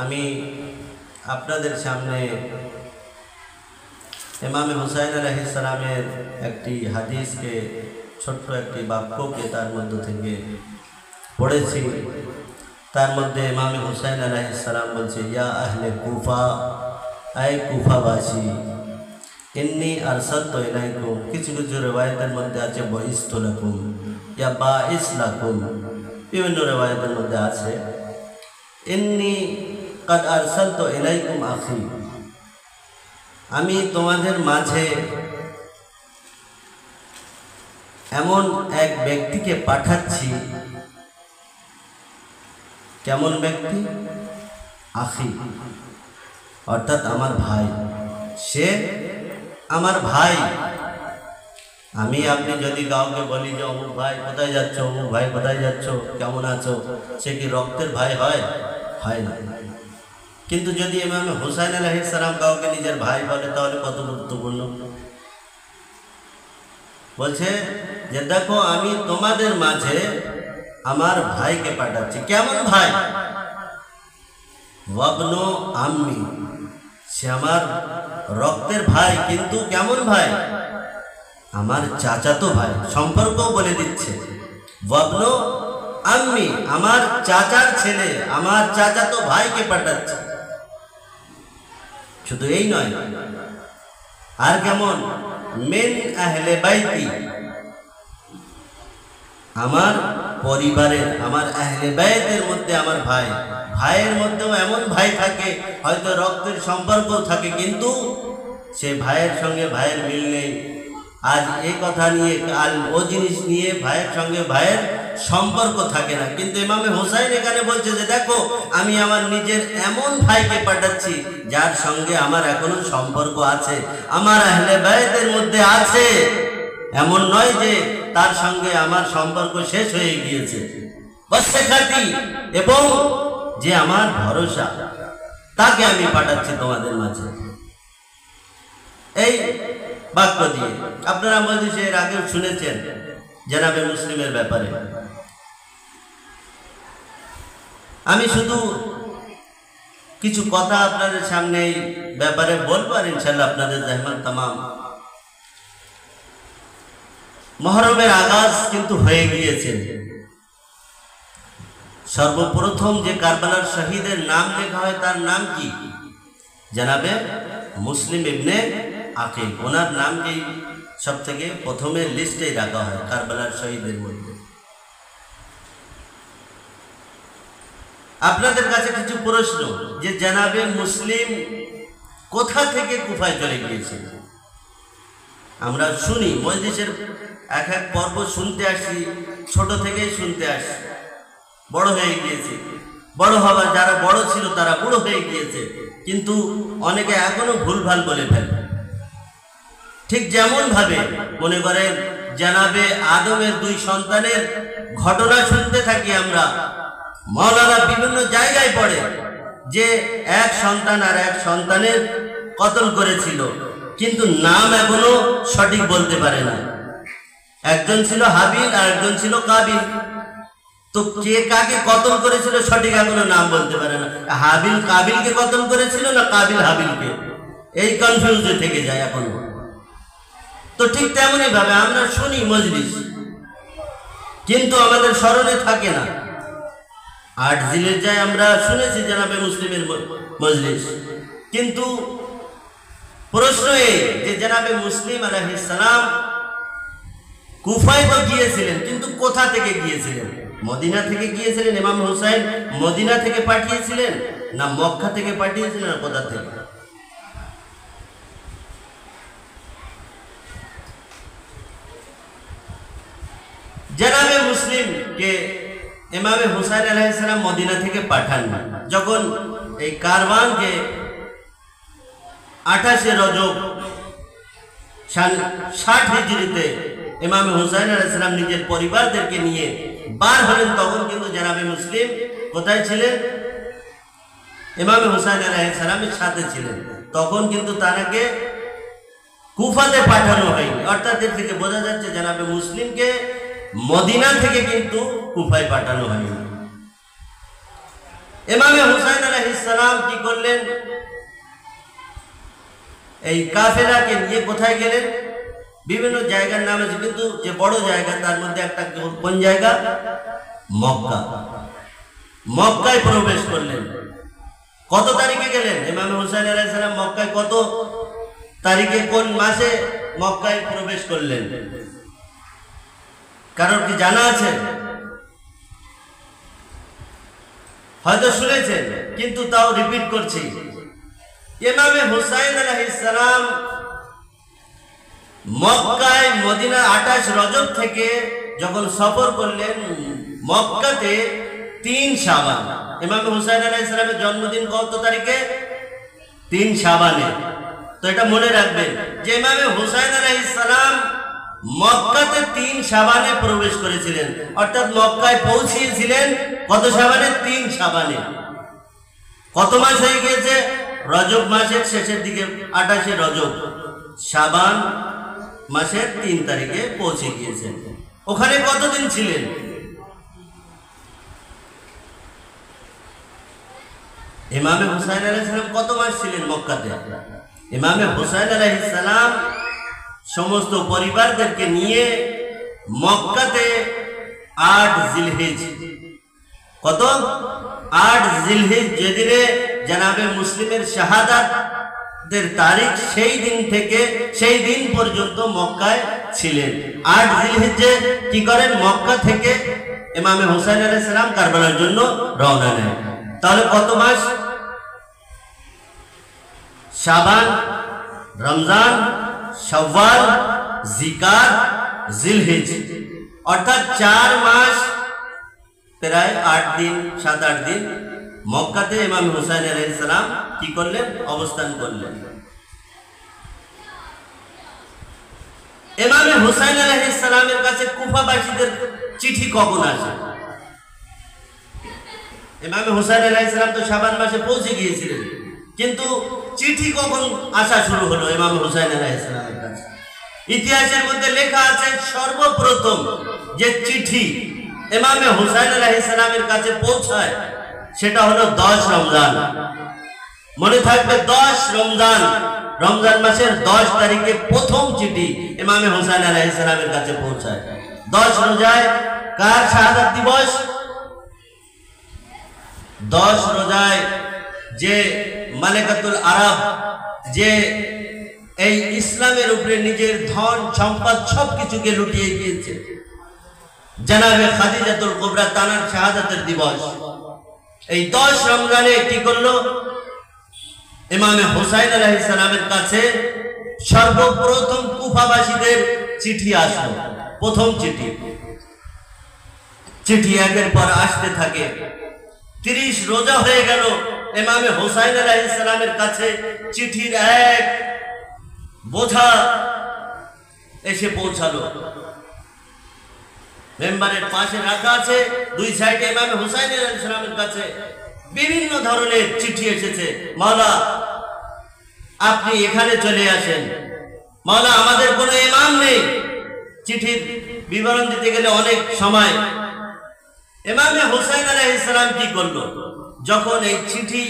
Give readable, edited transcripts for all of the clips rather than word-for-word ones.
আমি আপনাদের সামনে ইমাম হুসাইন আলাইহিস সালামের একটি হাদিসকে ছোট্ট একটি বাক্যকে তার মধ্য থেকে পড়েছি। তার মধ্যে ইমাম হুসাইন আলাইহিস সালাম বলছে, ইয়া আহলে কুফা, আয় কুফাবাসী, ইন্নী আরসালতু ইলাইকুম। কিছু কিছু রিওয়ায়াতের মধ্যে আছে বইস্তু লাকুম ইয়া বাইস লাকুম, বিভিন্ন রিওয়ায়াতের মধ্যে আছে ইন্নী কাদ আরসালতু ইলাইকুম আখি, আমি তোমাদের মাঝে এমন এক ব্যক্তিকে পাঠাচ্ছি। কেমন ব্যক্তি? আখি, অর্থাৎ আমার ভাই। সে আমার ভাই। আমি আপনি যদি কাউকে বলি যে অমুক ভাই কোথায় যাচ্ছ, অমুক ভাই কোথায় যাচ্ছ, কেমন আছো, সে কি রক্তের ভাই হয়? হয় না। কিন্তু যদি ইমাম হুসাইন আলাইহিস সালাম কাউকে নিজের ভাই বলে তাহলে কত গুরুত্বপূর্ণ। বলছে যে দেখো, আমি তোমাদের মাঝে আমার ভাইকে পাঠাচ্ছি। কেমন ভাই? ওয়াবনু আম্মি, সে আমার রক্তের ভাই, কিন্তু কেমন ভাই? আমার চাচাতো ভাই। সম্পর্কও বলে দিচ্ছে, ওয়াবনু আম্মি, আমার চাচার ছেলে, আমার চাচাতো ভাইকে পাঠাচ্ছে। শুধু এই নয়, আর কেমন? মিন আহলে বাইতি, আমার পরিবারের, আমার আহলে বাইতের মধ্যে আমার ভাই। ভাইয়ের মধ্যেও এমন ভাই থাকে, হয়তো রক্তের সম্পর্ক থাকে, কিন্তু সে ভাইয়ের সঙ্গে ভাইয়ের মিল নেই। আজ এই কথা নিয়ে, কাল ও জিনিস নিয়ে ভাইয়ের সঙ্গে ভাইয়ের সম্পর্ক থাকে না। কিন্তু ইমামে হুসাইন এখানে বলছে যে দেখো, আমি আমার নিজের এমন ভাইকে পাঠাচ্ছি যার সঙ্গে আমার এখনো সম্পর্ক আছে, আমার আহলে বাইতের মধ্যে আছে। এমন নয় যে তার সঙ্গে আমার সম্পর্ক শেষ হয়ে গিয়েছে। বসেখাতি, এবং যে আমার ভরসা, তাকে আমি পাঠাচ্ছি তোমাদের মাঝে। এই বাক্য দিয়ে আপনারা মজলিসে এর আগেও শুনেছেন জনাবে মুসলিমের ব্যাপারে। আমি শুধু কিছু কথা আপনাদের সামনে এই ব্যাপারে বলবো, আর ইনশাআল্লাহ আপনাদের জাহমান তামাম। মুহররমের আগাজ কিন্তু হয়ে গিয়েছে। সর্বপ্রথম যে কারবালার শহীদের নাম লেখা হয় তার নাম কি? জনাবে মুসলিম ইবনে আকিল। ওনার নামকেই সব থেকে প্রথমে লিস্টে রাখা হয় কারবালার শহীদের মধ্যে। আপনাদের কাছে কিছু প্রশ্ন, যে জনাবে মুসলিম কোথা থেকে কুফায় চলে গিয়েছিল? আমরা শুনি, মজলিসের এক এক পর্ব শুনতে আসি, ছোট থেকেই শুনতে আসি, বড় হয়ে গিয়েছে। বড় হবার যারা বড় ছিল তারা বুড়ো হয়ে গিয়েছে, কিন্তু অনেকে এখনো ভুলভাল বলে ফেলে। ঠিক যেমন ভাবে মনে করেন জনাবে আদমের 2 সন্তানের ঘটনা শুনতে থাকি আমরা, মাওলানা বিভিন্ন জায়গায় পড়ে যে এক সন্তান আর এক সন্তানের কতল করেছিল, কিন্তু নাম এখনো সঠিক বলতে পারে না। একজন ছিল হাবিল আর একজন ছিল কাবিল। তো কে কাকে কতল করেছিল সঠিক এখনো নাম বলতে পারে না। হাবিল কাবিলকে কতল করেছিল না কাবিল হাবিলকে, এই কনফিউজে থেকে যায় এখনো। তো ঠিক তেমনই ভাবে আমরা শুনি মজলিস, কিন্তু আমাদের স্মরণে থাকে না। 8 জিলহজ্জায় আমরা শুনেছি জনাবে মুসলিমের মজলিস, কিন্তু প্রশ্ন এই যে জনাবে মুসলিম আলাইহিস সালাম কুফায় তো গিয়েছিলেন, কিন্তু কোথা থেকে গিয়েছিলেন? মদিনা থেকে গিয়েছিলেন? ইমাম হুসাইন মদিনা থেকে পাঠিয়েছিলেন না মক্কা থেকে পাঠিয়েছিলেন, না কোথা থেকে? জনাবে মুসলিমকে ইমামে হুসাইন আলাইহিস সালাম মদিনা থেকে পাঠান। যখন এই কারওয়ানকে 28 রজব 60 হিজরিতে ইমামে হুসাইন আলাইহিস সালাম নিজের পরিবারদেরকে নিয়ে বার হলেন, তখন কিন্তু জনাবে মুসলিম কোথায় ছিলেন? ইমামে হুসাইন আলাইহিস সালামের সাথে ছিলেন। তখন কিন্তু তাকে কুফাতে পাঠানো হয়নি। অর্থাৎ এর থেকে বোঝা যাচ্ছে জনাবে মুসলিমকে মদিনা থেকে কিন্তু কুফায় পাঠানো হয়নি। ইমামে হুসাইন আলাইহিস সালাম কি করলেন? এই কাফেলাকে নিয়ে কোথায় গেলেন? বিভিন্ন জায়গার নাম আছে, কিন্তু যে বড় জায়গা তার মধ্যে একটা কোন জায়গা? মক্কা। মক্কায় প্রবেশ করলেন। কত তারিখে গেলেন? ইমাম হুসাইন আলাইহিস সালাম মক্কায় কত তারিখে, কোন মাসে মক্কায় প্রবেশ করলেন? কারোর কি জানা আছে? হয়তো শুনেছেন, কিন্তু তাও রিপিট করছি। ইমাম হুসাইন আলাইহিস সালাম মক্কায় মদিনা 28 রজব থেকে যখন সফর করলেন, মক্কাতে 3 শাবান। ইমাম হুসাইন আলাইহিস সালামের জন্মদিন কত তারিখে? 3 শাবানে। তো এটা মনে রাখবেন যে ইমাম হুসাইন আলাইহিস সালাম মক্কাতে 3 শাবানে প্রবেশ করেছিলেন, অর্থাৎ মক্কায় পৌঁছিয়েছিলেন কত শাবানে? 3 শাবানে। কত মাস হয়ে গিয়েছে? রজব মাসের শেষের দিকে, 28 রজব, শাবান মাসের 3 তারিখে পৌঁছে গিয়েছেন। ওখানে কতদিন ছিলেন? ইমামে হুসাইন আলাইহিস সালাম কত মাস ছিলেন মক্কাতে? ইমামে হুসাইন আলাইহিস সালাম সমস্ত পরিবারদেরকে নিয়ে মক্কাতে 8 জিলহিজ, কত? 8 জিলহিজ, যেদিনে জনাবে মুসলিমের শাহাদাতের তারিখ, সেই দিন থেকে সেই দিন পর্যন্ত মক্কায় ছিলেন। 8 জিলহিজ্জে কি করেন? মক্কা থেকে ইমামে হুসাইন আলাইহিস সালাম কারবালার জন্য রওনা নেন। তাহলে কত মাস? শাবান, রমজান, শাওয়াল, জিকাত, জিলহিজ, অর্থাৎ 4 মাস, প্রায় 8 দিন, 7-8 দিন মক্কাতে ইমাম হুসাইন আলাইহিস সালাম কি করলেন? অবস্থান করলেন। ইমাম হুসাইন আলাইহিস সালামের কাছে কুফাবাসীদের চিঠি কখন আসে? ইমাম হুসাইন আলাইহিস সালাম তো শাবান মাসে পৌঁছে গিয়েছিলেন, কিন্তু চিঠি কখন আসা শুরু হলো ইমাম হুসাইন আলাইহিস সালামের কাছে? ইতিহাসের মধ্যে লেখা আছে সর্বপ্রথম যে চিঠি ইমাম হুসাইন আলাইহিস সালামের কাছে পৌঁছায় সেটা হলো 10 রমজান। মনে থাকবে, 10 রমজান, রমজান মাসের 10 তারিখে প্রথম চিঠি ইমাম হুসাইন আলাইহিস সালামের কাছে পৌঁছায়। 10 রোজায় কার শাহাদাত দিবস? 10 রোজায় যে মালিকাতুল আরব, যে এই ইসলামের উপরে নিজের ধন সম্পদ সবকিছুকে লুটিয়ে দিয়েছে, জনাবে খাদিজাতুল কুবরা তানার শাহাদাতের দিবস। এই 10 রমজানে কি করলো? ইমাম হুসাইন আলাইহিস সালামের কাছে সর্বপ্রথম কুফাবাসীদের চিঠি আসলো, প্রথম চিঠি। চিঠি একের পর আসতে থাকে। 30 রোজা হয়ে গেল, ইমাম হুসাইন আলাইহিস সালামের কাছে চিঠির এক বোঝা এসে পৌঁছালো। মেম্বারের পাশে রাখা আছে, 2 সাইডে ইমাম হুসাইন আলাইহিস সালামের কাছে বিভিন্ন ধরনের চিঠি এসেছে। মাওলা, আপনি এখানে চলে আসেন। মাওলা, আমাদের কোনো ইমাম নেই। চিঠির বিবরণ দিতে গেলে অনেক সময়। ইমাম হুসাইন আলাইহিস সালাম কি করলো? যখন এই চিঠি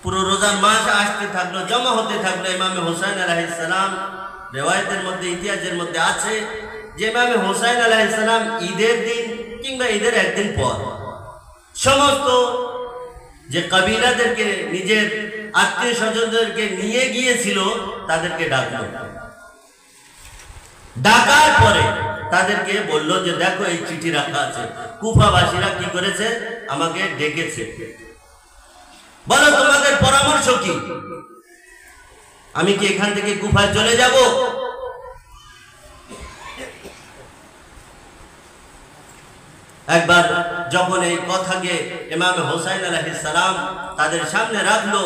পুরো রোজার মাস আসতে থাকলো, জমা হতে থাকলো, ইমাম হুসাইন আলাইহিস সালাম, রিওয়ায়াতের মধ্যে, ইতিহাসের মধ্যে আছে যে ইমাম হুসাইন আলাইহিস সালাম ঈদের দিন কিংবা ঈদের একদিন পর সমস্ত যে কবিলাদেরকে, নিজের আত্মীয় স্বজনদেরকে নিয়ে গিয়েছিল, তাদেরকে ডাকলো। ডাকার পরে তাদেরকে বললো যে দেখো, এই চিঠি রাখা আছে। কুফাবাসীরা কি করেছে? আমাকে ডেকেছে, বলো তোমাদের পরামর্শ কি? আমি কি এখান থেকে কুফায় চলে যাব? একবার যখন এই কথাকে ইমাম হুসাইন আলাইহিস সালাম তাদের সামনে রাখলো,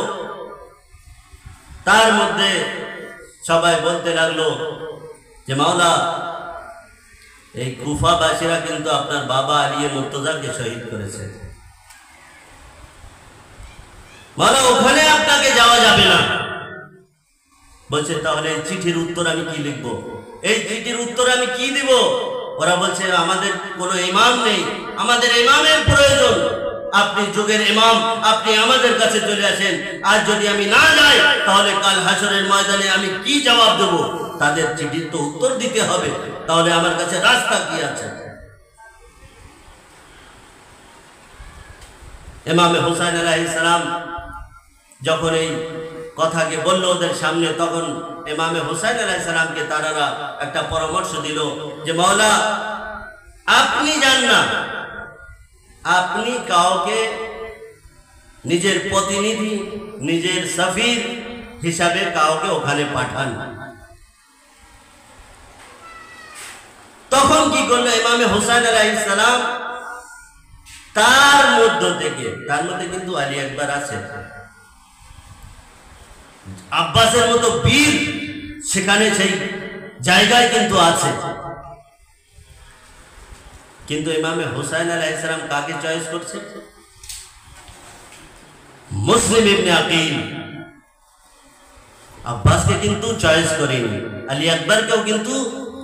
তার মধ্যে সবাই বলতে লাগলো যে মাওলা, এই কুফাবাসীরা কিন্তু আপনার বাবা আলী মুর্তজাকে শহীদ করেছে। মাওলা, ওখানে আপনাকে যাওয়া যাবে না। বলছে তাহলে এই চিঠির উত্তর আমি কি লিখবো? এই চিঠির উত্তর আমি কি দিব? ওরা বলছে আমাদের কোনো ইমাম নেই, আমাদের ইমামের প্রয়োজন। আপনি যুগের ইমাম, আপনি আমাদের কাছে চলে আসেন। আর যদি আমি না যাই তাহলে কাল হাসরের ময়দানে আমি কি জবাব দেব? তাদের চিঠির তো উত্তর দিতে হবে, তাহলে আমার কাছে রাস্তা কি আছে? ইমামে হুসাইন আলাইহিস সালাম যখন এই কথাকে বলল ওদের সামনে, তখন ইমামে হুসাইন আলাইহিস সালামকে তারা একটা পরামর্শ দিল যে মাওলা, আপনি যান না, আপনি কাউকে নিজের প্রতিনিধি, নিজের সফির হিসাবে কাউকে ওখানে পাঠান। তখন কি করলো ইমামে হুসাইন আলাইহিস সালাম? তার মধ্যে কিন্তু আলী আকবর আছে, আব্বাসের মতো বীর সেখানে সেই জায়গায় কিন্তু আছে, কিন্তু ইমামে হুসাইন আলাইহিস সালাম কাকে চয়েস করছে? মুসলিম ইবনে আকিল। আব্বাসকে কিন্তু চয়েস করেনি, আলী আকবরকেও কিন্তু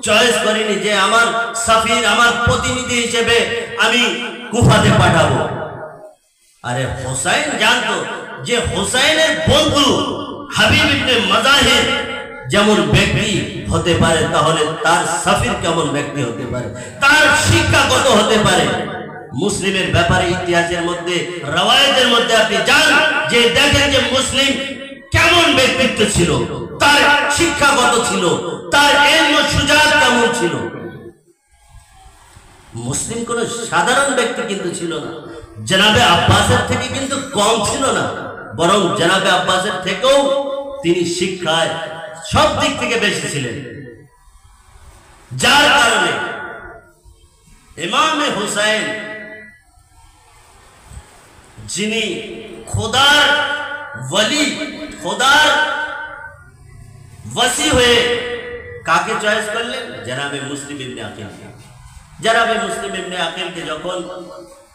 চয়েস করেনি যে আমার সফির, আমার প্রতিনিধি হিসেবে আমি কুফাতে পাঠাবো। আরে হুসাইন জানতো যে হুসাইনের বন্ধু হাবিব ইবনে মাজাহির যেমন ব্যক্তি হতে পারে, তাহলে তার সফির কেমন ব্যক্তি হতে পারে, তার শিক্ষা কত হতে পারে। মুসলিমের ব্যাপারে ইতিহাসের মধ্যে, রওয়ায়াতের মধ্যে আপনি জান যে দেখেন যে মুসলিম কেমন ব্যক্তিত্ব ছিল, তার শিক্ষা কত ছিল, তার ইলম সুজাত কেমন ছিল। মুসলিম কোন সাধারণ ব্যক্তি কিন্তু ছিল না, জনাবে আব্বাসের থেকে কিন্তু কম ছিল না, বরং জনাবে আব্বাসের থেকেও তিনি শিক্ষায় সব দিক থেকে বেশি ছিলেন। যার কারণে ইমামে হুসাইন, যিনি খোদার ওয়ালি, খোদার ওয়াসি হয়ে কাকে চয়েস করলেন? জনাবে মুসলিম ইবনে আকিল। জনাবে মুসলিম ইবনে আকিলকে যখন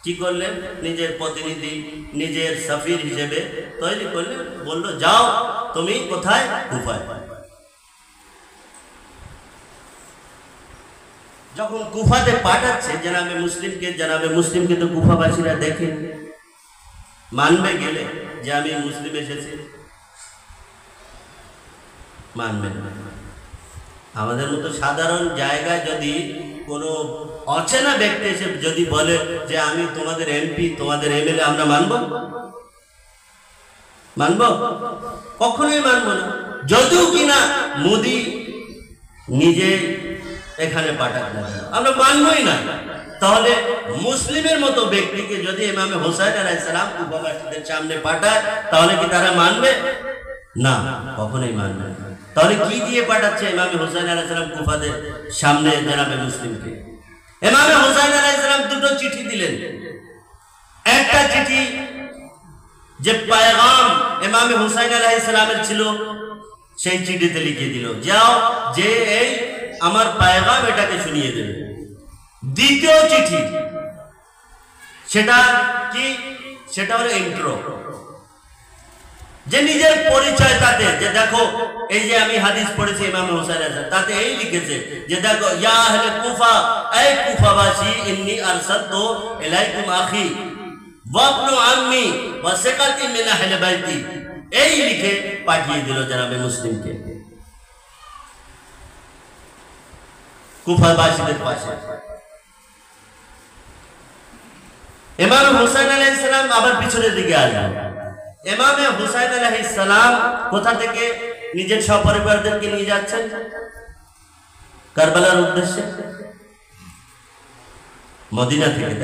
কি করলেন? নিজের প্রতিনিধি, নিজের সফির হিসেবে তৈরি করলেন, বলল যাও তুমি কোথায়? কুফায়। যখন কুফাতে পাঠাচ্ছে জনাবে মুসলিমকে তো কুফাবাসীরা দেখে মানবে গেলে যে আমি মুসলিম এসেছি? মানবে না। আমাদের মতো সাধারণ জায়গায় যদি কোনো অচেনা ব্যক্তি এসে যদি বলে যে আমি তোমাদের এমপি, তোমাদের এমএলএ, আমরা মানব? কখনোই মানব না। যদিও কিনা মোদি নিজে এখানে পাঠাক না, আমরা মানবই না। তাহলে মুসলিমের মতো ব্যক্তিকে যদি ইমামে হুসাইন আলাইহিস সালাম কুফাবাসীদের সামনে পাঠায়, তাহলে কি তারা মানবে? না, কখনোই মানবে না। তাহলে কি দিয়ে পাঠাচ্ছে ইমামে হুসাইন আলাইহিস সালাম কুফাদের সামনে জনাবে মুসলিমকে? ইমামে হুসাইন আলাইহিস সালাম দুটো চিঠি দিলেন। একটা চিঠি যে পয়গাম ইমামে হুসাইন আলাইহিস সালামের ছিল, সেই চিঠিতে লিখে দিল, যাও যে এই আমার পয়গাম এটাকে শুনিয়ে দেবে। দ্বিতীয় চিঠি, সেটা কি? সেটা হলো ইন্ট্রো, যে নিজের পরিচয় তাতে, যে দেখো এই যে আমি হাদিস পড়েছি ইমামে হুসাইন আলাইহিস সালাম, তাতে এই লিখেছে যে দেখো ইয়া আহলে কুফা, এই কুফাবাসী, ইন্নী আরসালতু ইলাইকুম আখি ওয়া ইবনু আম্মি ওয়া সিকাতি মিন আহলি বাইতি, এই লিখে পাঠিয়ে দিল জনাবে মুসলিমকে কুফাবাসীদের পাশে। ইমাম হুসাইন আলাইহিস সালাম আবার পিছনের দিকে আসলেন। ইমামে হুসাইন আলাইহিস সালাম কোথা থেকে নিজের সপরিবারদেরকে নিয়ে যাচ্ছেন? কারবালার উদ্দেশ্যে, মদিনা থেকে।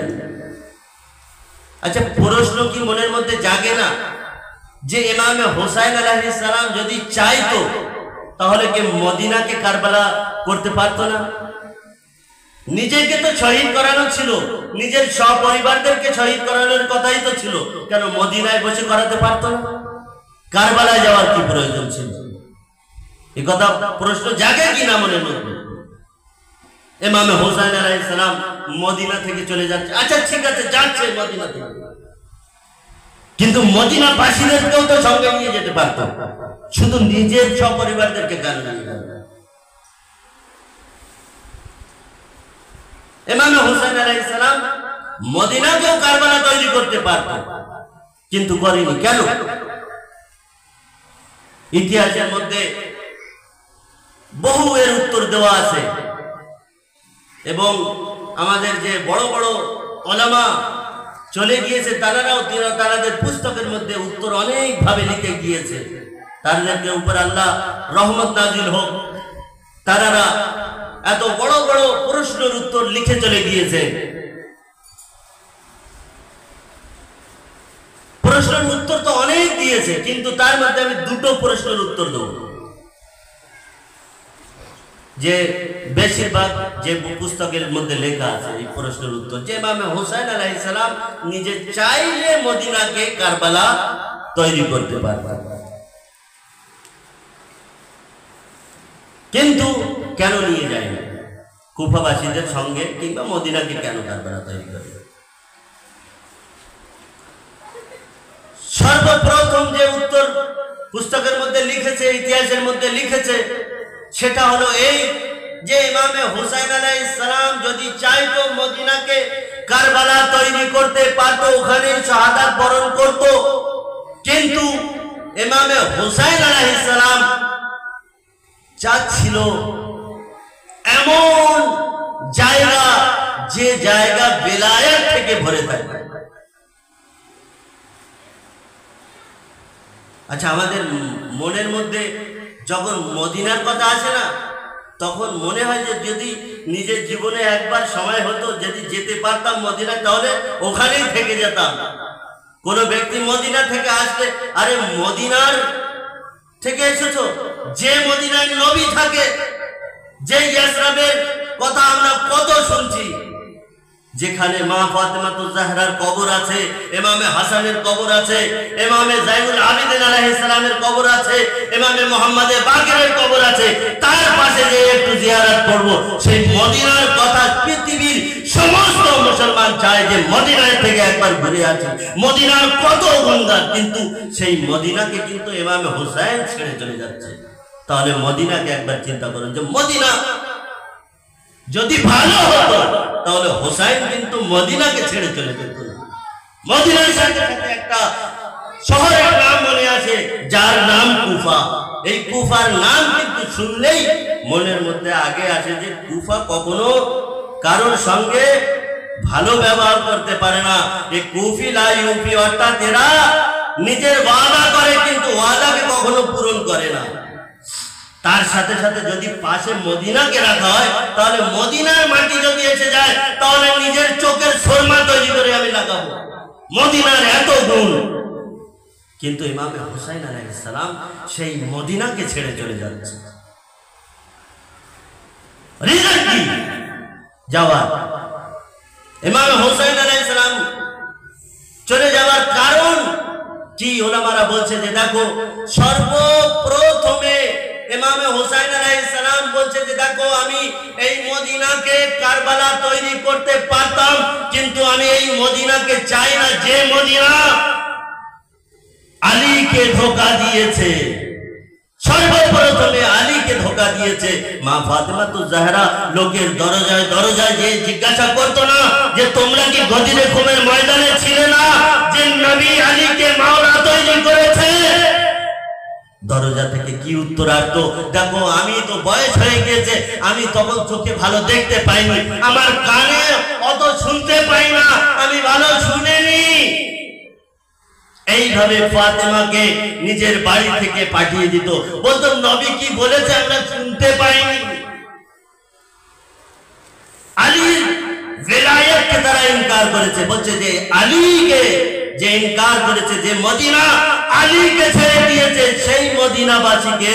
আচ্ছা, প্রশ্ন কি মনের মধ্যে জাগে না যে ইমামে হুসাইন আলাইহিস সালাম যদি চাইতো তাহলে কি মদিনাকে কারবালা করতে পারতো না? নিজেকে তো শহীদ করানো ছিল, নিজের সপরিবারদেরকে শহীদ করানোর কথাই তো ছিল, কেন মদিনায় বসে করাতে পারতো না? কারবালায় যাওয়ার কি প্রয়োজন ছিল? এই কথা প্রশ্ন জাগে কিনা মনের মধ্যে? ইমামে হুসাইন আলাইহিস সালাম মদিনা থেকে চলে যাচ্ছে, আচ্ছা ঠিক আছে যাচ্ছে মদিনা থেকে, কিন্তু মদিনা বাসীদেরকেও তো সঙ্গে নিয়ে যেতে পারতো, শুধু নিজের সপরিবারদেরকে কেন নিয়ে যাবে? ইমামে হুসাইন আলাইহিস সালাম মদিনাকেও কারবালা তৈরি করতে পারত, কিন্তু করেনি। কেন? ইতিহাসের মধ্যে বহু এর উত্তর দেওয়া আছে, এবং আমাদের যে বড় বড় ওলামা চলে গিয়েছে তারাও তাদের পুস্তকের মধ্যে উত্তর অনেক ভাবে লিখে গিয়েছে। তাদেরকে উপর আল্লাহ রহমত নাজিল হোক, তারা এত বড় বড় প্রশ্নের উত্তর লিখে চলে গিয়েছে। প্রশ্নের উত্তর তো অনেক দিয়েছে, কিন্তু তার মধ্যে আমি দুটো প্রশ্নের উত্তর দেব, যে বেশিরভাগ যে পুস্তকের মধ্যে লেখা আছে এই প্রশ্নের উত্তর, যে ইমাম হুসাইন আলাইহিস সালাম নিজে চাইলে মদিনাকে কারবালা তৈরি করতে পারতেন, কিন্তু কেন নিয়ে যায়নি কুফাবাসীদের সঙ্গে, কিংবা মদিনাকে কেন কারবালা তৈরি করে? সর্বপ্রথম যে উত্তর পুস্তকের মধ্যে লিখেছে, ইতিহাসের মধ্যে লিখেছে, সেটা হলো এই, যে ইমামে হুসাইন আলাইহিস সালাম যদি চাইতো মদিনাকে কারবালা তৈরি করতে পারত, ওখানে শাহাদাত বরণ করত, কিন্তু ইমামে হুসাইন আলাইহিস সালাম চাচ্ছিল এমন জায়গা, যে জায়গা বেলায়েত থেকে ভরে থাকে। আচ্ছা, আমাদের মনের মধ্যে যখন মদিনার কথা আসে না, তখন মনে হয় যে যদি নিজের জীবনে একবার সময় হতো, যদি যেতে পারতাম মদিনা, তাহলে ওখানেই থেকে যেতাম। কোন ব্যক্তি মদিনা থেকে আসলে, আরে মদিনার থেকে এসেছো, যে মদিনায় নবী থাকে, যে ইয়াসরাবের কথা আমরা কত শুনছি, যেখানে মা ফাতেমাতুজ জাহরার কবর আছে, ইমামে হাসানের কবর আছে, ইমামে যায়নুল আবিদিন আলাইহিস সালামের কবর আছে, ইমামে মুহাম্মদে বাকিরের কবর আছে, তার পাশে যে একটু জিয়ারত করব, সেই মদিনার কথা পৃথিবীর সমস্ত মুসলমান চায় যে মদিনায় থেকে একবার ঘুরে আসি। মদিনার কত গুণগান, কিন্তু সেই মদিনাকে কিন্তু ইমামে হুসাইন ছেড়ে চলে যাচ্ছে। তাহলে মদিনাকে একবার চিন্তা করুন, যে মদিনা যদি ভালো হতো, তাহলে হুসাইন কিন্তু মদিনাকে ছেড়ে চলে যেত না। মদিনার সাথে সাথে একটা শহরের নাম মনে আসে, যার নাম কুফা। এই কুফার নাম কিন্তু শুনলেই মনের মধ্যে আগে আসে যে কুফা কখনো কারোর সঙ্গে ভালো ব্যবহার করতে পারে না। এই কুফি লা ইউফি, অর্থাৎ এরা নিজের ওয়াদা করে, কিন্তু ওয়াদাকে কখনো পূরণ করে না। তার সাথে সাথে যদি পাশে মদিনাকে রাখা হয়, তাহলে মদিনার মাটি যদি এসে যায়, তাহলে নিজের চোখের সুরমা তৈরি করে আমি লাগাবো। মদিনার এত গুণ, কিন্তু ইমামে হুসাইন আলাইহিস সালাম সেই মদিনাকে ছেড়ে চলে যাচ্ছে। রিজন কি যাওয়ার? ইমামে হুসাইন আলাইহিস সালাম চলে যাওয়ার কারণ কি? ওলামারা বলছে যে দেখো, সর্বপ্রথমে ইমামে হুসাইন আলাইহিস সালাম বলছে যে দেখো, আমি এই মদিনাকে কারবালা তৈরি করতে পারতাম, কিন্তু আমি এই মদিনাকে চাই না, যে মদিনা আলীকে ধোঁকা দিয়েছে। সর্বপ্রথমে আলীকে ধোঁকা দিয়েছে। মা ফাতেমাতুজ জাহরা লোকের দরজায় দরজায় যে জিজ্ঞাসা করতো না যে তোমরা কি গদিরে খুমের ময়দানে ছিলে না, যে নবী আলীকে মাওলা তৈরি করেছে? দরজা থেকে কি উত্তর আসতো? দেখো, আমি তো বয়স হয়ে গিয়েছে, আমি তখন চোখে ভালো দেখতে পাইনি, আমার কানে অত শুনতে পাই না, আমি ভালো শুনিনি। এইভাবে ফাতেমাকে নিজের বাড়ি থেকে পাঠিয়ে দিত, বলতো নবী কি বলেছে আমরা শুনতে পাইনি। আলীর বেলায়েতকে তারা ইনকার করেছে, বলছে যে আলীকে যে ইনকার করেছে, যে মদিনা আলীকে ছেড়ে দিয়েছে, সেই মদিনাবাসীকে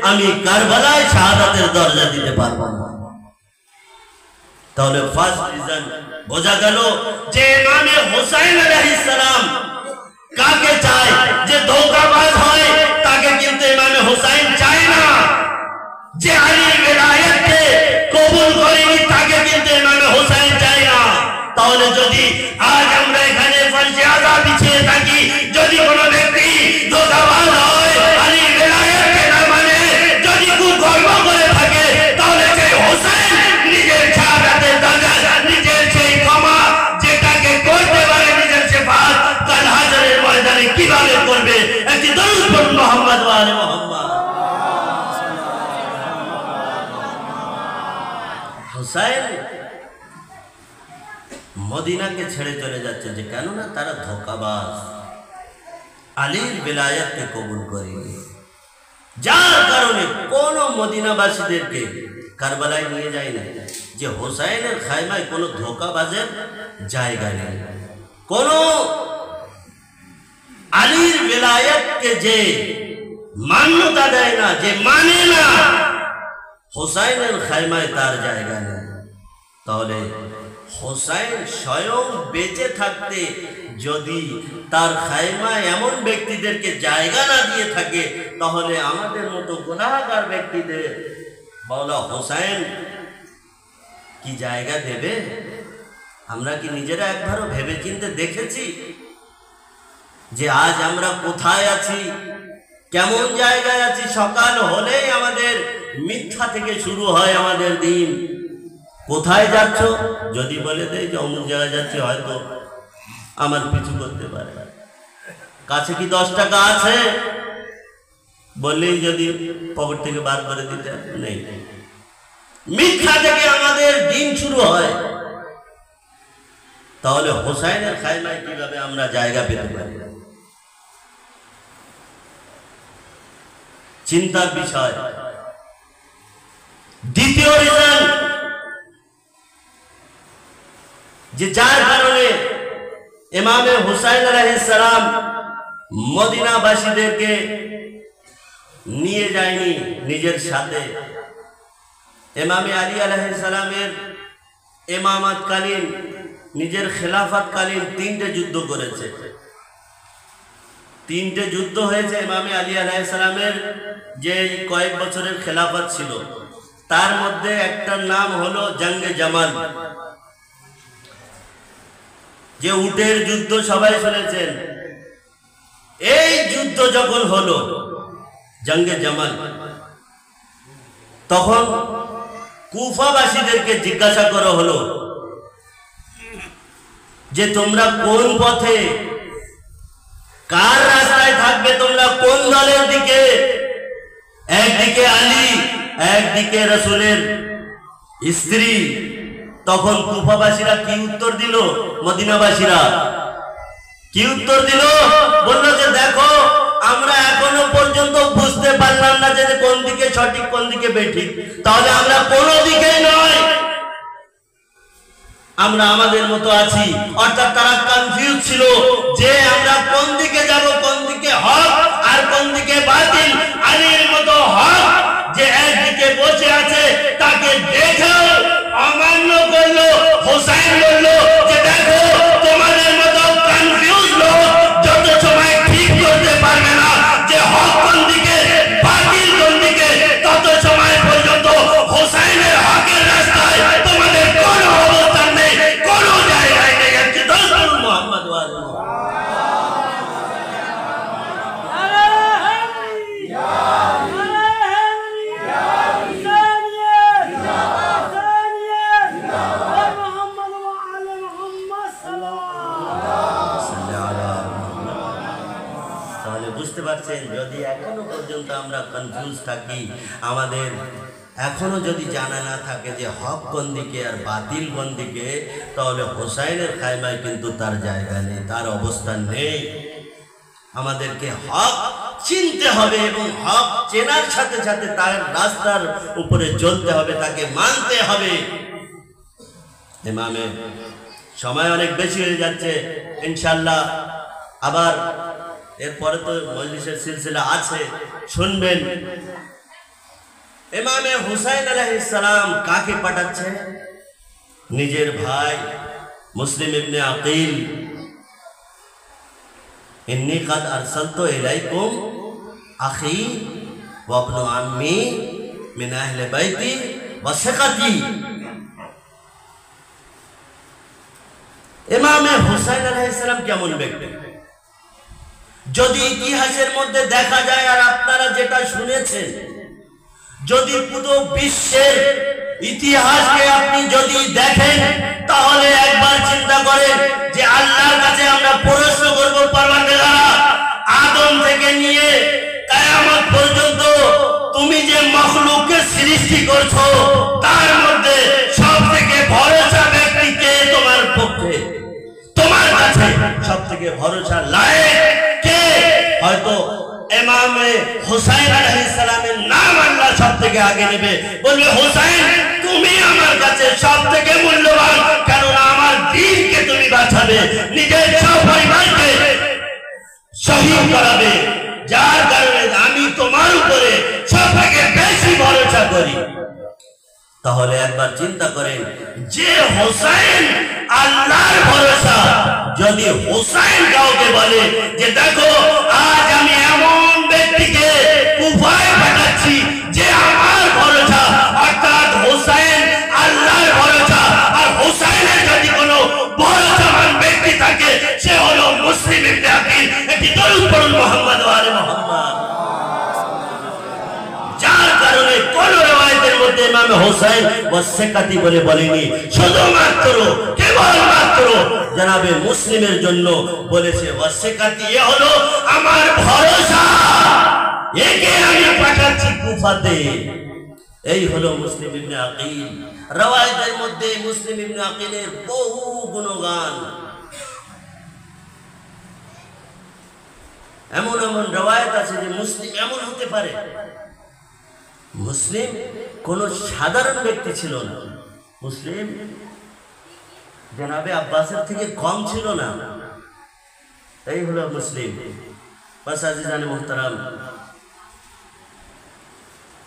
আমি কারবালায় শাহাদাতের দরজা দিতে পারবো না। তাহলে ফার্স্ট রিজন বোঝা গেল যে ইমামে হুসাইন আলাইহিস সালাম কাকে চায়? যে ধোঁকাবাজ হয় তাকে কিন্তু ইমামে হুসাইন চায় না। যে আলীর বেলায়েতকে কবুল করেনি তাকে কিন্তু ইমামে হুসাইন চায় না। তাহলে যদি আজ আমরা এখানে ফাঁসি আযা বিছিয়ে থাকি, যদি কোনো ব্যক্তি ধোঁকাবাজ হয়, আলীর বেলায়েতকে না মানে, যদি খুব গর্ব করে থাকে, তাহলে সেই হুসাইন নিজের শাহাদাতের দরজা, নিজের সেই ক্ষমা যেটাকে হুসাইন মদিনাকে ছেড়ে চলে যাচ্ছে, যে কেননা তারা ধোঁকাবাজ, আলীর বেলায়েতকে কবুল করেনি, যার কারণে কোন মদিনাবাসীদেরকে কারবালায় নিয়ে যায় না। যে হুসাইনের খায়মায় কোনো ধোঁকাবাজের জায়গা নেই, কোন আলীর বেলায়েতকে যে মান্যতা দেয় না, যে মানে না, হুসাইনের খায়মায় তার জায়গা নেই। তাহলে হুসাইন স্বয়ং বেঁচে থাকতে যদি তার খায়মায় এমন ব্যক্তিদেরকে জায়গা না দিয়ে থাকে, তাহলে আমাদের মতো গুনাহগার ব্যক্তিদের মাওলা হুসাইন কি জায়গা দেবে? আমরা কি নিজেরা একবারও ভেবে চিন্তে দেখেছি যে আজ আমরা কোথায় আছি, কেমন জায়গায় আছি? সকাল হলেই আমাদের মিথ্যা থেকে শুরু হয় আমাদের দিন। কোথায় যাচ্ছ যদি বলে দেয় যে অমুক জায়গায় যাচ্ছি, হয়তো আমার পিছু করতে পারে। কাছে কি 10 টাকা আছে বললেই যদি পকেট থেকে বার করে দিতে নেই। মিথ্যা থেকে আমাদের দিন শুরু হয়। তাহলে হুসাইনের খায়মায় কিভাবে আমরা জায়গা পেতে পারি? চিন্তার বিষয়। দ্বিতীয় রিজন, যে যার কারণে ইমামে হুসাইন আলাইহিস সালাম মদিনাবাসীদেরকে নিয়ে যায়নি নিজের সাথে। ইমামে আলী আলাইহিস সালামের ইমামতকালীন, নিজের খেলাফতকালীন 3টে যুদ্ধ করেছে। 3টে যুদ্ধ হয়েছে ইমামে আলী আলাইহিস সালামের যে কয়েক বছরের খেলাফত ছিল, তার মধ্যে একটার নাম হলো জঙ্গে জামাল, যে উটের যুদ্ধ সবাই শুনেছেন। এই যুদ্ধ যখন হলো জঙ্গে জামাল, তখন কুফাবাসীদেরকে জিজ্ঞাসা করা হলো যে তোমরা কোন পথে, কার রাস্তায় থাকবে, তোমরা কোন দলের দিকে? একদিকে আলী, একদিকে রাসূলের স্ত্রী। তখন কুফাবাসীরা কি উত্তর দিল? মদিনাবাসীরা কি উত্তর দিল? বললো যে দেখো, আমরা এখনো পর্যন্ত বুঝতে পারলাম না যে কোন দিকে সঠিক কোন দিকে বেঠিক, তাহলে আমরা কোনো দিকেই নয়, আমরা আমাদের মতো আছি। অর্থাৎ তারা কনফিউজ ছিল যে আমরা কোন দিকে যাব, কোন দিকে হক আর কোন দিকে বাতিল। আলীর মতো হক যে একদিকে বসে আছে, তাকে দেখেও অমান্য করলো। হুসাইন বলল যে দেখো, তোমাদের মতো কনফিউজ লোক যত সময় ঠিক করতে পারবে না যে হক কোন দিকে বাতিল কোন দিকে, তত সময় পর্যন্ত হুসাইনের হকের রাস্তায় তোমাদের কোনো অবস্থান নেই, কোনো জায়গায় নেই। মুহাম্মদ বুঝতে পারছেন, যদি এখনো পর্যন্ত আমরা কনফিউজ থাকি, আমাদের এখনো যদি জানা না থাকে যে হক কোন দিকে আর বাতিল কোন দিকে, তাহলে হুসাইনের খায়মায় কিন্তু তার জায়গা নেই, তার অবস্থান নেই। আমাদেরকে হক চিনতে হবে এবং হক চেনার সাথে সাথে তার রাস্তার উপরে চলতে হবে, তাকে মানতে হবে। ইমামে সময় অনেক বেশি হয়ে যাচ্ছে, ইনশাআল্লাহ আবার এরপরে তো মজলিসের সিলসিলা আছে, শুনবেন। ইমামে হুসাইন আলাইহিস সালাম কাকে পাঠাচ্ছে? নিজের ভাই মুসলিম ইবনে আকিল, ইন্নী কাদ আরসালতু ইলাইকুম আখি ওয়া ইবনু আম্মি মিন আহলি বাইতি ওয়া সিকাতি। ইমামে হুসাইন আলাইহিস সালাম কেমন ব্যক্তি? যদি ইতিহাসের মধ্যে দেখা যায়, আর আপনারা যেটা শুনেছেন, যদি পুরো বিশ্বের ইতিহাসকে আপনি যদি দেখেন, তাহলে একবার চিন্তা করেন যে আল্লাহর কাছে আমরা প্রশ্ন করব, পরওয়ারদিগার, আদম থেকে নিয়ে কিয়ামত পর্যন্ত তুমি যে মাখলুককে সৃষ্টি করছো, তার মধ্যে সবচেয়ে কাছে সব থেকে ভরসা লায়েক কে? হয়তো ইমামে হুসাইন আলাইহিস সালামের নাম আল্লাহ সব থেকে আগে নেবে, বলবে হুসাইন তুমি আমার কাছে সব থেকে মূল্যবান, কারণ আমার দ্বীনকে তুমি বাঁচাবে, নিজের সব পরিবারকে শহীদ করাবে, যার কারণে আমি তোমার উপরে সব থেকে বেশি ভরসা করি। তাহলে একবার চিন্তা করেন, যে হুসাইন আল্লাহর ভরসা, যদি হুসাইন কাউকে বলে যে দেখো আজ আমি এমন ব্যক্তিকে কুফায় পাঠাচ্ছি যে আমার ভরসা, অর্থাৎ হুসাইন আল্লাহর ভরসা, আর হুসাইনের যদি কোনো ভরসাবান ব্যক্তি থাকে সে হলো মুসলিম ইবনে আকিল। একটি দরুদ পড়ুন মুহাম্মদ ওয়া আলে মুহাম্মদ। যার কারণে কোন রওয়ায়াতের মধ্যে ইমাম হুসাইন ওয়াসসাকাতি বলে বলেনি, শুধুমাত্র কেবলমাত্র জনাবে মুসলিমের জন্য বলেছে ওয়াসসাকাতি, এ হলো আমার ভরসা, একে আমি পাঠাচ্ছি কুফাতে। এই হলো মুসলিম ইবনে আকিল। রওয়ায়াতের মধ্যে মুসলিম ইবনে আকিলের বহু গুণগান, এমন এমন রওয়ায়াত আছে যে মুসলিম এমন হতে পারে। মুসলিম কোন সাধারণ ব্যক্তি ছিল না, মুসলিম জনাবে আব্বাসের থেকে কম ছিল না। এই হলো মুসলিম। বাস আজিজানে মুহতারাম,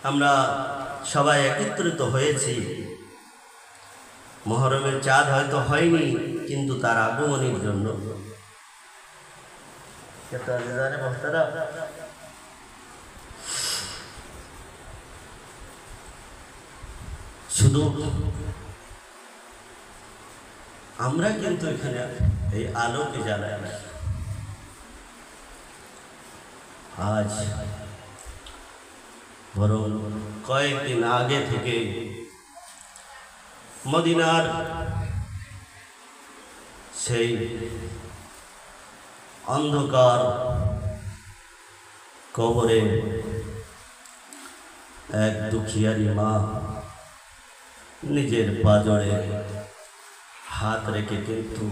আমরা সবাই একত্রিত হয়েছি। মুহররমের চাঁদ হয়তো হয়নি, কিন্তু তার আগমনের জন্য। আজিজানে মুহতারাম, শুধু আমরা কিন্তু এখানে এই আলোকে জ্বালাই না, আজ বরং কয়েকদিন আগে থেকে মদিনার সেই অন্ধকার কবরে এক দুঃখিয়ারি মা নিজের পাজরে হাত রেখে কিন্তু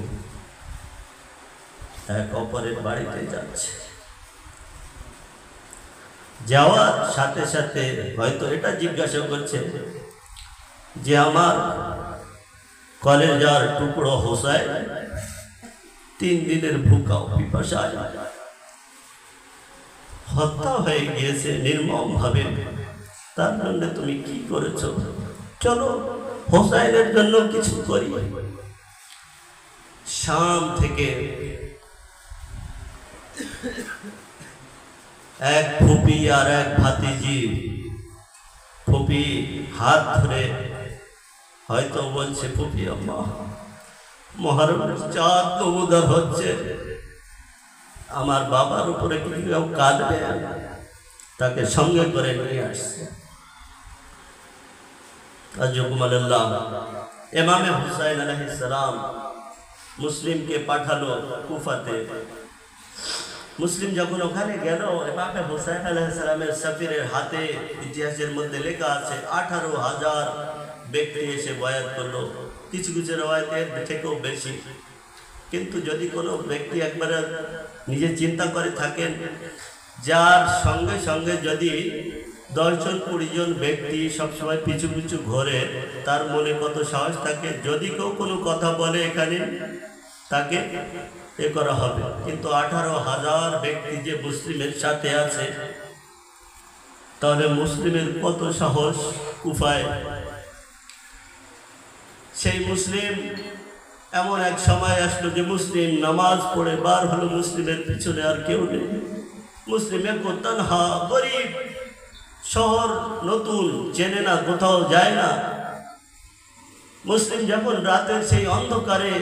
এক অপরের বাড়িতে যাচ্ছে। যাওয়ার সাথে সাথে হয়তো এটা জিজ্ঞাসা করছে যে আমার কলেজার টুকরো হোসাইন 3 দিনের ভুকা পিপাসায় হত্যা হয়ে গিয়েছে নির্মম ভাবে, তার জন্য তুমি কি করেছো? চলো হোসাইনের জন্য কিছু করি। শাম থেকে এক ফুপি আর এক ভাতিজি, ফুপি হাত ধরে হয়তো বলছে, ফুপি আম্মা মুহররমের চাঁদ নমুদার হচ্ছে, আমার বাবার উপরে কি কেউ কাঁদবে? তাকে সঙ্গে করে নিয়ে আসছে। আজকুমাল্লাহ ইমামে হুসাইন আলাইহিস সালাম মুসলিমকে পাঠালো কুফাতে। মুসলিম যখন ওখানে গেল, ইমামে হুসাইন আলাইহিস সালামের সফিরের হাতে ইতিহাসের মধ্যে লেখা আছে 18,000 ব্যক্তি এসে বয়াত করলো। কিছু কিছু রওয়ায়াতের থেকেও বেশি। কিন্তু যদি কোনো ব্যক্তি একবার নিজে চিন্তা করে থাকেন, যার সঙ্গে সঙ্গে যদি 10 জন 20 জন ব্যক্তি সবসময় পিছু পিছু ঘোরে, তার মনে কত সাহস থাকে। যদি কেউ কোনো কথা বলে এখানে তাকে এ করা হবে। কিন্তু 18,000 ব্যক্তি যে মুসলিমের সাথে আছে, তাহলে মুসলিমের কত সাহস কুফায়। সেই মুসলিম এমন এক সময় আসলো যে মুসলিম নামাজ পড়ে বার হলো, মুসলিমের পিছনে আর কেউ নেই। মুসলিমের তানহা গরিব, শহর নতুন, চেনে না, কোথাও যায় না। মুসলিম যখন রাতের সেই অন্ধকারে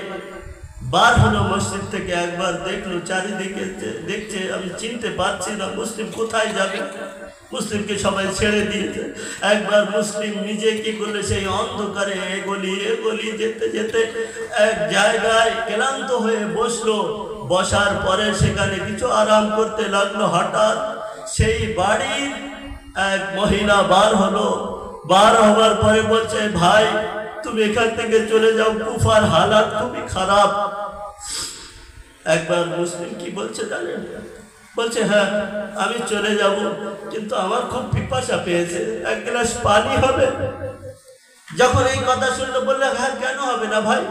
বার হলো মসজিদ থেকে, একবার দেখলো চারিদিকে, দেখছে আমি চিনতে পারছি না মুসলিম কোথায় যাবে। মুসলিমকে সবাই ছেড়ে দিয়েছে। একবার মুসলিম নিজে কি করলে, সেই অন্ধকারে এগলি যেতে যেতে এক জায়গায় ক্লান্ত হয়ে বসলো। বসার পরে সেখানে কিছু আরাম করতে লাগলো। হঠাৎ সেই বাড়ির এক মহিলা বার হলো। বার হবার পরে বলছে, ভাই তুমি এখান থেকে চলে যাও, কুফার হালাত খুবই খারাপ। একবার মুসলিম কি বলছে জানেন? বলছে হ্যাঁ আমি চলে যাব, কিন্তু আমার খুব পিপাসা পেয়েছে, এক গ্লাস পানি হবে? যখন এই কথা শুনলো বললে হ্যাঁ কেন হবে না ভাই।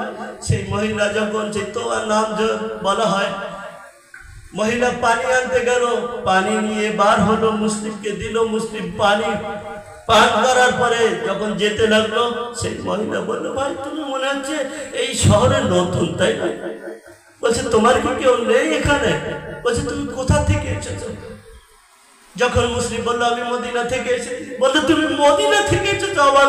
সেই মহিলা যখন সেই তোমার নাম বলা হয়, মহিলা পানি আনতে গেল, পানি নিয়ে বার হলো, মুসলিমকে দিল, মুসলিম পানি পান করার পরে যখন যেতে লাগলো, সেই মহিলা বললো ভাই তুমি মনে হচ্ছে এই শহরে নতুন তাই না? বলছে তোমার কি কেউ নেই এখানে? বলছে তুমি কোথা থেকে এসেছো? যখন মুসলিম বললো আমি মদিনা থেকে এসেছি। বললো তুমি মদিনা থেকে এসেছো, আবার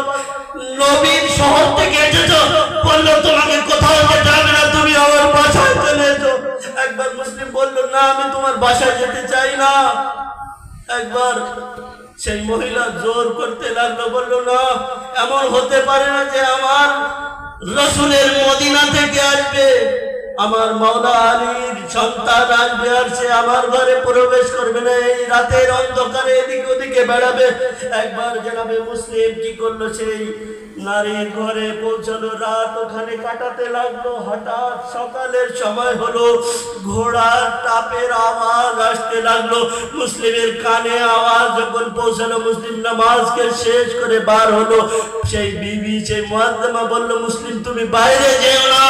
নবীর শহর থেকে এসেছো? বললো তোমাকে কোথাও যেতে হবে না, তুমি আমার বাসায় চলে এসো। একবার মুসলিম বললো না আমি তোমার বাসায় যেতে চাই না। একবার সেই মহিলা জোর করতে লাগলো, বললো না এমন হতে পারে না যে আমার রাসূলের মদিনা থেকে আসবে, আমার মাওলা আলীর সন্তান আসবে আর সে আমার ঘরে প্রবেশ করবে না, এই রাতের অন্ধকারে এদিকে ওদিকে বেড়াবে। একবার জনাবে মুসলিম কি করলো, সেই নারীর ঘরে পৌঁছালো, রাত ওখানে কাটাতে লাগলো। হঠাৎ সকালের সময় হলো, ঘোড়ার টাপের আওয়াজ আসতে লাগলো, মুসলিমের কানে আওয়াজ যখন পৌঁছালো, মুসলিম নামাজকে শেষ করে বার হলো। সেই বিবি সেই মুআজ্জামা বলল মুসলিম তুমি বাইরে যেও না।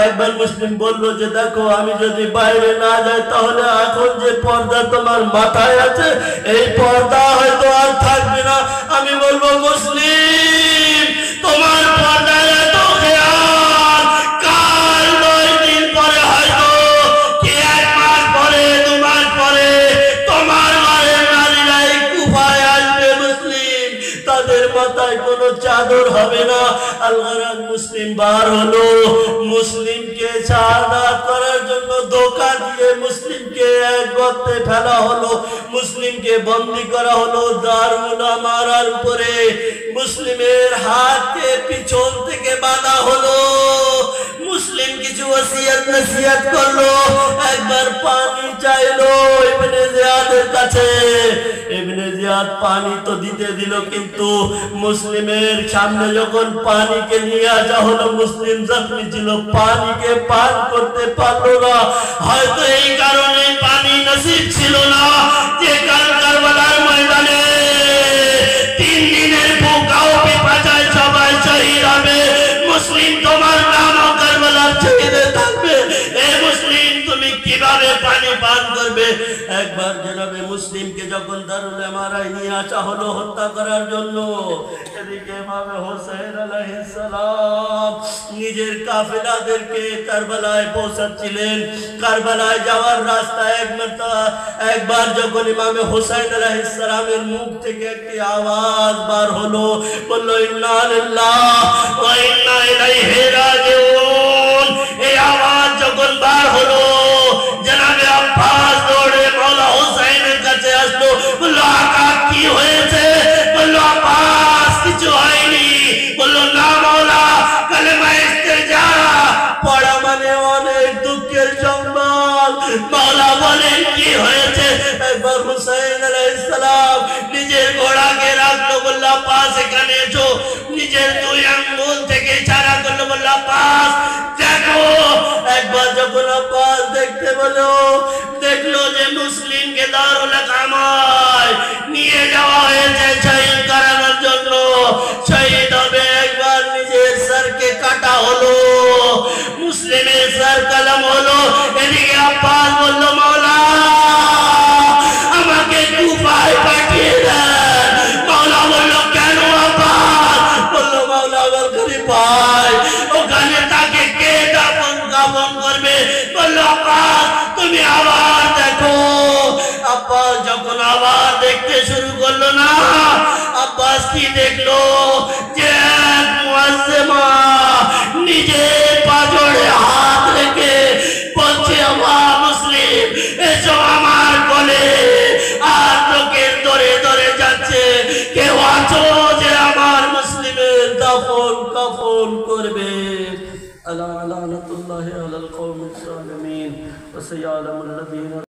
একবার মুসলিম বলল যে দেখো আমি যদি বাইরে না যাই তাহলে এখন যে পর্দা তোমার মাথায় আছে এই পর্দা হয়তো আর থাকবে না। আমি বলবো মুসলিম তোমার পর্দার এত খেয়াল কাল 9 দিন পরে হয়তো কি 1 মাস পরে 2 মাস পরে তোমার ঘরের নারীরা এই কুফায় আসবে মুসলিম, তাদের মাথায় কোনো চাদর হবে না। আল-গরাজ মুসলিম বার হলো, মুসলিমকে শাহাদাত করার জন্য ধোঁকা দিয়ে মুসলিমকে এক গর্তে ফেলা হলো, মুসলিমকে বন্দী করা হলো দারুল আমারার উপরে। মুসলিমের হাতকে পিছন থেকে বাঁধা হলো, মুসলিম কিছু ওসিয়ত নসিহত করলো, একবার পানি চাইলো ইবনে জিয়াদের কাছে। ইবনে জিয়াদ পানি তো দিতে দিল, কিন্তু মুসলিমের সামনে যখন পানিকে নিয়ে আসা হলো, মুসলিম জখমি ছিল, পানিকে পান করতে পারলো না। হয়তো এই কারণে পানি নসিব ছিল না যে কাল কারবালার ময়দানে 3 দিনের ভুখাও পিপাসায় সবাই শহীদ হবে। মুসলিম তোমার নামও কারবালার শহীদে থাকবে, এ মুসলিম তুমি কিভাবে পানি পান করবে? একবার জনাবে মুসলিমকে যখন দারুল আমারায় নিয়ে আসা হলো হত্যা করার জন্য, এদিকে ইমামে হোসেন আলাইহিস সালাম নিজের কাফেলাদেরকে কারবালায় পৌঁছাচ্ছিলেন। কারবালায় যাওয়ার রাস্তায় একবার যখন ইমামে হোসেন আলাইহিস সালামের মুখ থেকে একটি আওয়াজ বার হলো, বলল ইন্না লিল্লাহি ওয়া ইন্না ইলাইহি রাজিউন। এই আওয়াজ যখন বার হলো, জনাবে আব্বাস দৌড়ে মাওলা হোসেনের কাছে আসলো, বলল আকা কি হয়েছে? বলল আব্বাস কিছু হয়নি। বলল না মাওলা কালেমা ইস্তেজা পড়া মানে অনেক দুঃখের সংবাদ। মাওলা বলেন কি হয়েছে? একবার হোসেন আলাইহিস সালাম নিজের ঘোড়াকে রাখলো, বলল আব্বাস এখানে এসো। নিজের 2 আঙ্গুল থেকে ইশারা করলো, বলল আব্বাস দেখো। একবার যখন আব্বাস দেখতে বলো, দেখলো যে মুসলিমকে দারুল কামায় নিয়ে যাওয়া হয়েছে শহীদ করানোর জন্য, শহীদ হবে। একবার নিজের সরকে কাটা হলো, মুসলিমের সর কলম হলো। এদিকে আব্বাস বলল মাওলা আমাকে কুফায় পাঠিয়ে দেন। মাওলা বলল কেন আব্বাস? বলল মাওলা আমার গরিব ভাই, ওখানে তাকে কে দাফন করবে? বলল আব্বাস তুমি আবার দেখো। আব্বাস যখন আবার দেখতে শুরু করলো না, আব্বাস কি দেখলো যে মুআজ্জিমা নিজের পাজরে হাত রেখে বলছে আমার মুসলিম এসো আমার কোলে, আর লোকের দরে দরে যাচ্ছে, কেউ আছো যে আমার মুসলিমের দাফন কাফন করবে? আলা লানাতুল্লাহি আলাল কওমিস জালিমিন ওয়া সায়ালামুল লাযিনা